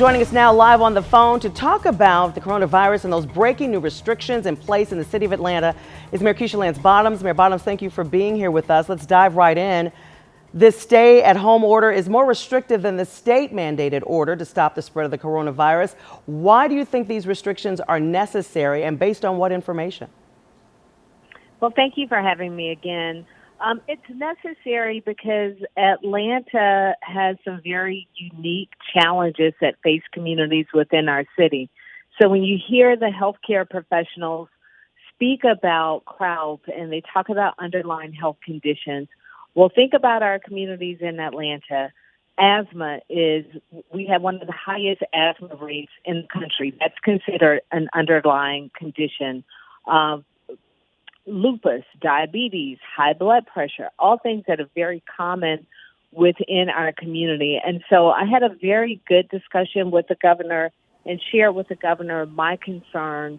Joining us now live on the phone to talk about the coronavirus and those breaking new restrictions in place in the city of Atlanta is Mayor Keisha Lance Bottoms. Mayor Bottoms, thank you for being here with us. Let's dive right in. This stay-at-home order is more restrictive than the state-mandated order to stop the spread of the coronavirus. Why do you think these restrictions are necessary, and based on what information? Well, thank you for having me again. It's necessary because Atlanta has some very unique challenges that face communities within our city. So when you hear the healthcare professionals speak about crowds and they talk about underlying health conditions, well, think about our communities in Atlanta. We have one of the highest asthma rates in the country. That's considered an underlying condition. Lupus, diabetes, high blood pressure, all things that are very common within our community. And so I had a very good discussion with the governor and shared with the governor my concerns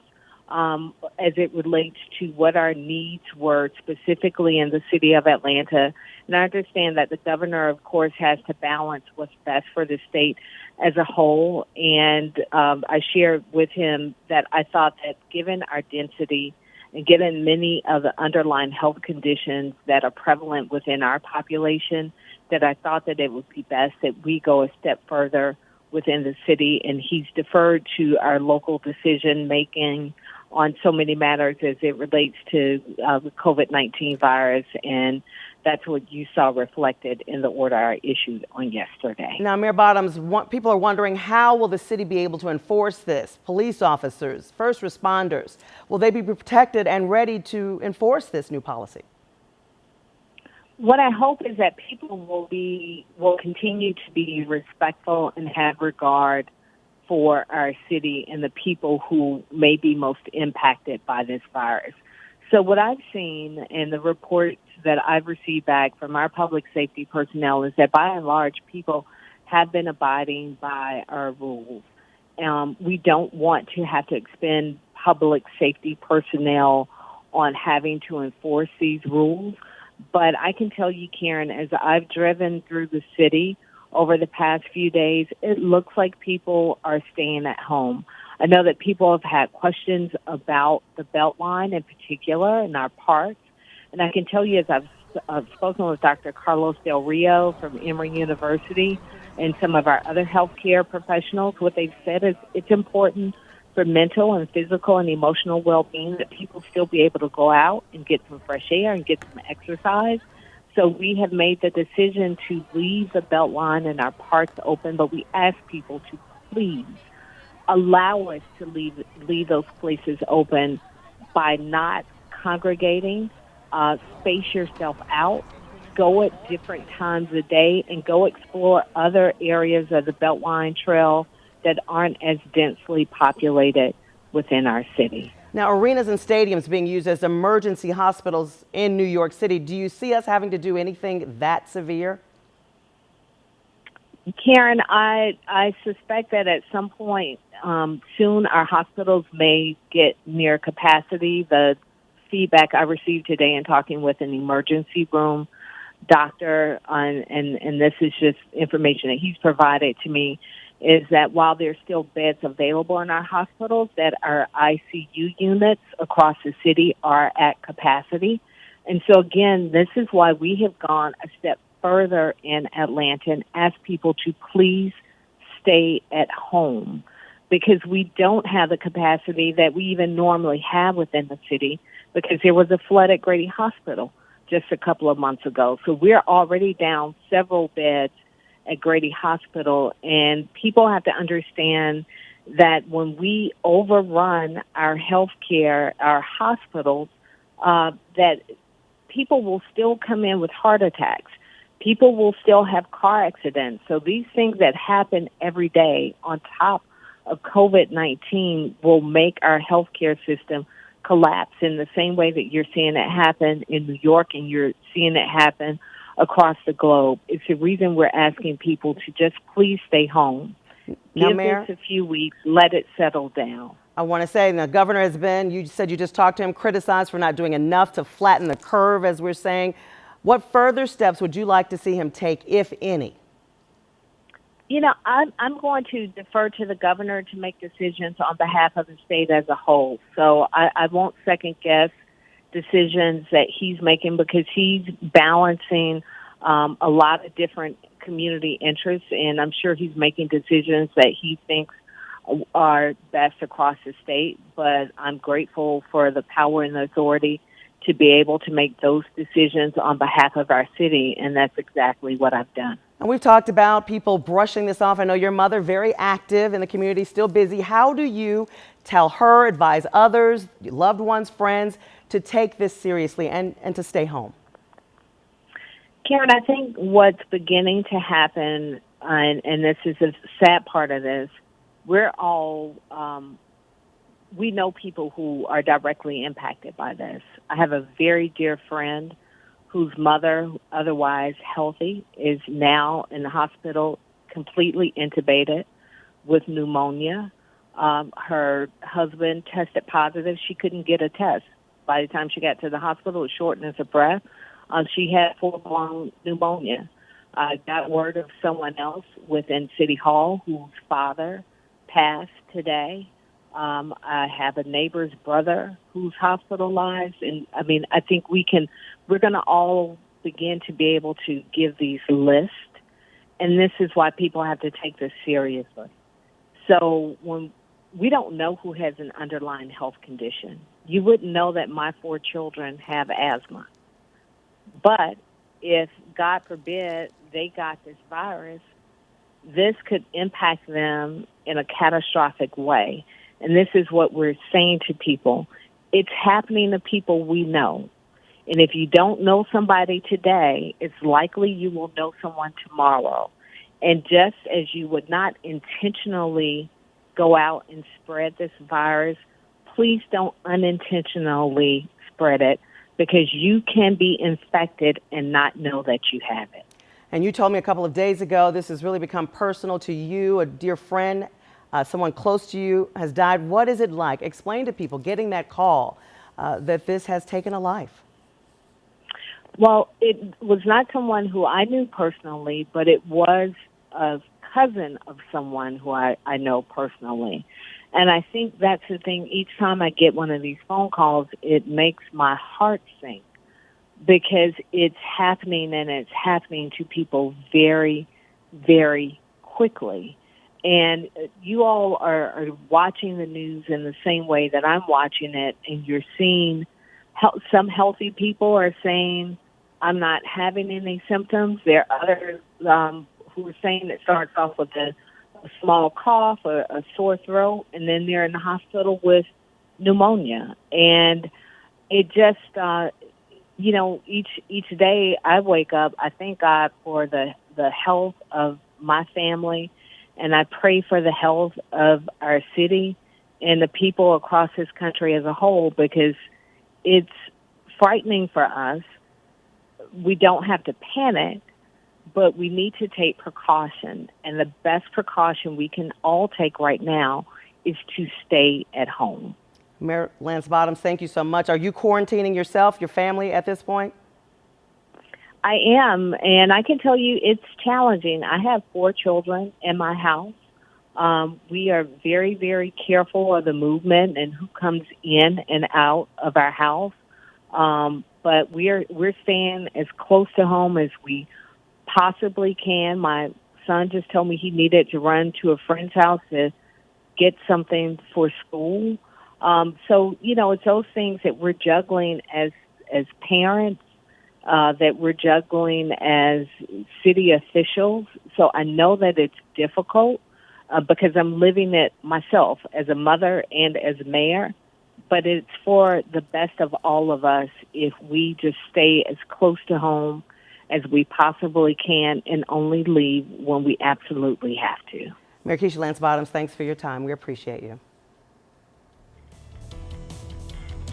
as it relates to what our needs were specifically in the city of Atlanta. And I understand that the governor, of course, has to balance what's best for the state as a whole. And I shared with him that I thought that given our density and given many of the underlying health conditions that are prevalent within our population, that I thought that it would be best that we go a step further within the city. And he's deferred to our local decision-making on so many matters as it relates to the COVID-19 virus, and that's what you saw reflected in the order I issued on yesterday. Now, Mayor Bottoms, people are wondering, how will the city be able to enforce this? Police officers, first responders, will they be protected and ready to enforce this new policy? What I hope is that people will continue to be respectful and have regard for our city and the people who may be most impacted by this virus. So what I've seen in the reports that I've received back from our public safety personnel is that by and large, people have been abiding by our rules. We don't want to have to expend public safety personnel on having to enforce these rules. But I can tell you, Karen, as I've driven through the city over the past few days, it looks like people are staying at home. I know that people have had questions about the Beltline in particular in our parks. And I can tell you, as I've spoken with Dr. Carlos Del Rio from Emory University and some of our other healthcare professionals, what they've said is it's important for mental and physical and emotional well-being that people still be able to go out and get some fresh air and get some exercise. So we have made the decision to leave the Beltline and our parks open, but we ask people to please allow us to leave those places open by not congregating. Space yourself out, go at different times of the day, and go explore other areas of the Beltline Trail that aren't as densely populated within our city. Now, arenas and stadiums being used as emergency hospitals in New York City. Do you see us having to do anything that severe? Karen, I suspect that at some point soon our hospitals may get near capacity. The feedback I received today in talking with an emergency room doctor, and this is just information that he's provided to me, is that while there's still beds available in our hospitals, that our ICU units across the city are at capacity. And so, again, this is why we have gone a step further in Atlanta and asked people to please stay at home, because we don't have the capacity that we even normally have within the city, because there was a flood at Grady Hospital just a couple of months ago. So we're already down several beds at Grady Hospital, and people have to understand that when we overrun our health care, our hospitals, that people will still come in with heart attacks. People will still have car accidents. So these things that happen every day on top of COVID-19 will make our healthcare system collapse in the same way that you're seeing it happen in New York and you're seeing it happen across the globe. It's the reason we're asking people to just please stay home. Give this a few weeks, let it settle down. I want to say the governor has been, you said you just talked to him, criticized for not doing enough to flatten the curve, as we're saying. What further steps would you like to see him take, if any? I'm going to defer to the governor to make decisions on behalf of the state as a whole. So I won't second guess decisions that he's making because he's balancing a lot of different community interests, and I'm sure he's making decisions that he thinks are best across the state. But I'm grateful for the power and the authority to be able to make those decisions on behalf of our city, and that's exactly what I've done. And we've talked about people brushing this off. I know your mother, very active in the community, still busy. How do you tell her, advise others, loved ones, friends, to take this seriously and to stay home? Karen, I think what's beginning to happen, and this is a sad part of this, we're all, we know people who are directly impacted by this. I have a very dear friend whose mother, otherwise healthy, is now in the hospital completely intubated with pneumonia. Her husband tested positive. She couldn't get a test. By the time she got to the hospital with shortness of breath, she had full-blown pneumonia. I got word of someone else within City Hall whose father passed today. I have a neighbor's brother who's hospitalized. And I mean, I think we're going to all begin to be able to give these lists. And this is why people have to take this seriously. So when we don't know who has an underlying health condition, you wouldn't know that my 4 children have asthma. But if, God forbid, they got this virus, this could impact them in a catastrophic way. And this is what we're saying to people. It's happening to people we know. And if you don't know somebody today, it's likely you will know someone tomorrow. And just as you would not intentionally go out and spread this virus, please don't unintentionally spread it, because you can be infected and not know that you have it. And you told me a couple of days ago, this has really become personal to you. A dear friend, someone close to you has died. What is it like? Explain to people getting that call that this has taken a life. Well, it was not someone who I knew personally, but it was a cousin of someone who I know personally. And I think that's the thing. Each time I get one of these phone calls, it makes my heart sink, because it's happening, and it's happening to people very, very quickly. And you all are watching the news in the same way that I'm watching it, and you're seeing some healthy people are saying, I'm not having any symptoms. There are others who are saying it starts off with a small cough or a sore throat, and then they're in the hospital with pneumonia. And it just, each day I wake up, I thank God for the health of my family, and I pray for the health of our city and the people across this country as a whole, because it's frightening for us. We don't have to panic, but we need to take precaution. And the best precaution we can all take right now is to stay at home. Mayor Lance Bottoms, thank you so much. Are you quarantining yourself, your family at this point? I am, and I can tell you it's challenging. I have 4 children in my house. We are very, very careful of the movement and who comes in and out of our house. But we're staying as close to home as we possibly can. My son just told me he needed to run to a friend's house to get something for school. So, it's those things that we're juggling as parents, that we're juggling as city officials. So I know that it's difficult because I'm living it myself as a mother and as a mayor. But it's for the best of all of us if we just stay as close to home as we possibly can and only leave when we absolutely have to. Mayor Keisha Lance Bottoms, thanks for your time. We appreciate you.